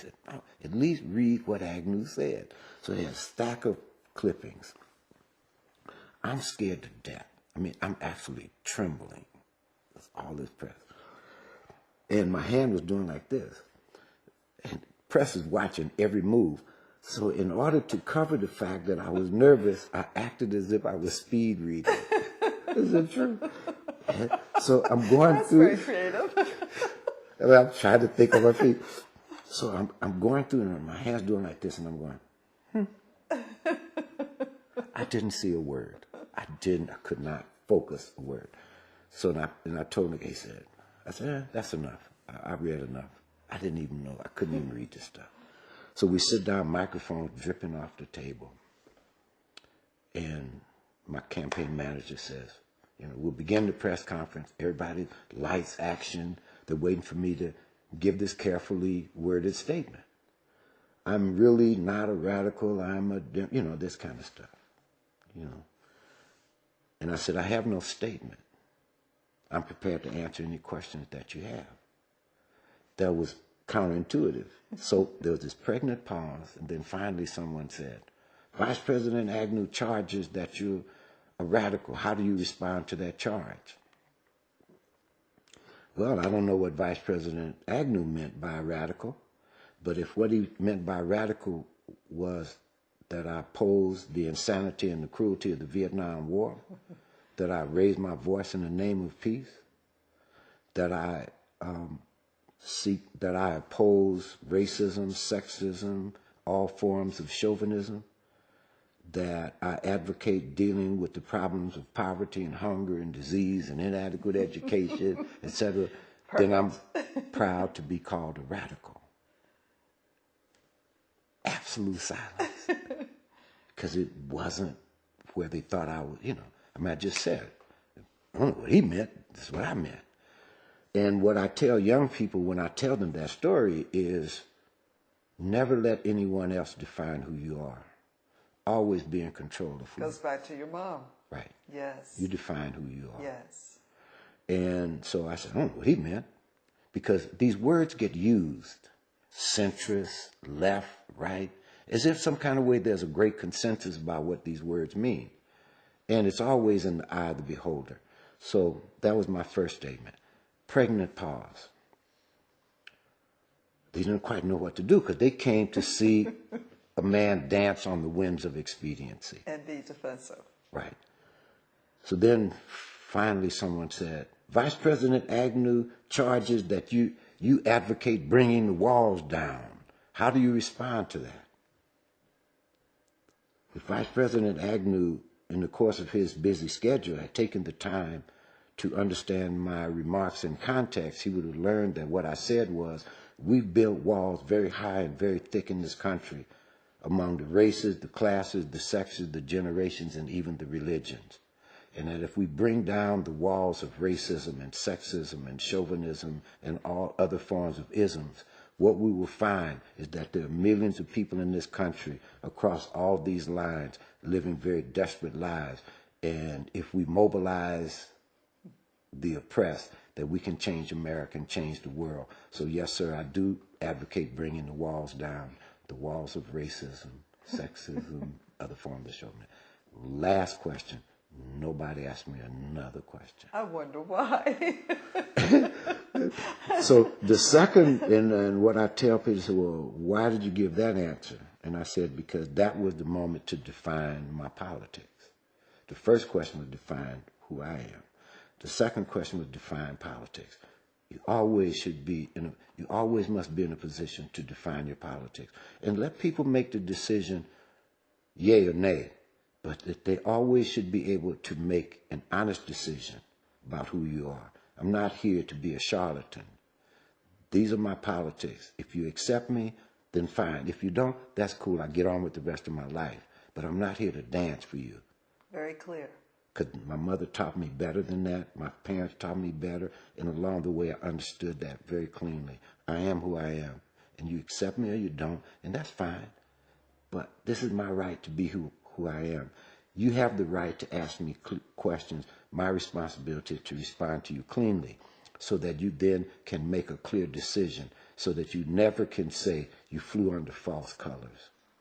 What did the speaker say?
said, "Oh, at least read what Agnew said." So he had a stack of clippings. I'm scared to death. I mean, I'm actually trembling with all this press. And my hand was doing like this. And press is watching every move. So in order to cover the fact that I was nervous, I acted as if I was speed reading. Is it true? And so I'm going That's through. That's very creative. I'm trying to think on my feet. So I'm going through, and my hand's doing like this, and I'm going, I didn't see a word. I could not focus a word. So I told him, he said, that's enough. I read enough. I didn't even know. I couldn't even read this stuff. So we sit down, microphone dripping off the table. And my campaign manager says, we'll begin the press conference. Everybody, lights, action. They're waiting for me to give this carefully worded statement. I'm really not a radical. I'm this kind of stuff, And I said, I have no statement. I'm prepared to answer any questions that you have. That was counterintuitive. So there was this pregnant pause, and then finally someone said, Vice President Agnew charges that you're a radical. How do you respond to that charge? Well, I don't know what Vice President Agnew meant by radical, but if what he meant by radical was that I opposed the insanity and the cruelty of the Vietnam War, that I raised my voice in the name of peace, that I oppose racism, sexism, all forms of chauvinism, that I advocate dealing with the problems of poverty and hunger and disease and inadequate education, etc., then I'm proud to be called a radical. Absolute silence. Because it wasn't where they thought I would, I just said, I don't know what he meant, this is what I meant. And what I tell young people when I tell them that story is never let anyone else define who you are. Always be in control of who. Goes back to your mom. Right. Yes. You define who you are. Yes. And so I said, I don't know what he meant. Because these words get used. Centrist, left, right. As if some kind of way there's a great consensus about what these words mean. And it's always in the eye of the beholder. So that was my first statement. Pregnant pause. They didn't quite know what to do because they came to see a man dance on the whims of expediency. And be defensive. Right. So then finally someone said, Vice President Agnew charges that you advocate bringing the walls down. How do you respond to that? If Vice President Agnew, in the course of his busy schedule, had taken the time to understand my remarks in context, he would have learned that what I said was, we built walls very high and very thick in this country among the races, the classes, the sexes, the generations, and even the religions. And that if we bring down the walls of racism and sexism and chauvinism and all other forms of isms, what we will find is that there are millions of people in this country across all these lines living very desperate lives. And if we mobilize the oppressed, that we can change America and change the world. So yes, sir, I do advocate bringing the walls down, the walls of racism, sexism, other forms of chauvinism. Last question. Nobody asked me another question. I wonder why. So the second, and what I tell people is, well, why did you give that answer? And I said, because that was the moment to define my politics. The first question was define who I am. The second question was define politics. You always must be in a position to define your politics. And let people make the decision, yay or nay. But that they always should be able to make an honest decision about who you are. I'm not here to be a charlatan. These are my politics. If you accept me, then fine. If you don't, that's cool. I get on with the rest of my life. But I'm not here to dance for you. Very clear. Because my mother taught me better than that. My parents taught me better. And along the way, I understood that very cleanly. I am who I am. And you accept me or you don't, and that's fine. But this is my right to be who I am. You have the right to ask me questions. My responsibility is to respond to you cleanly. so that you then can make a clear decision, so that you never can say you flew under false colors.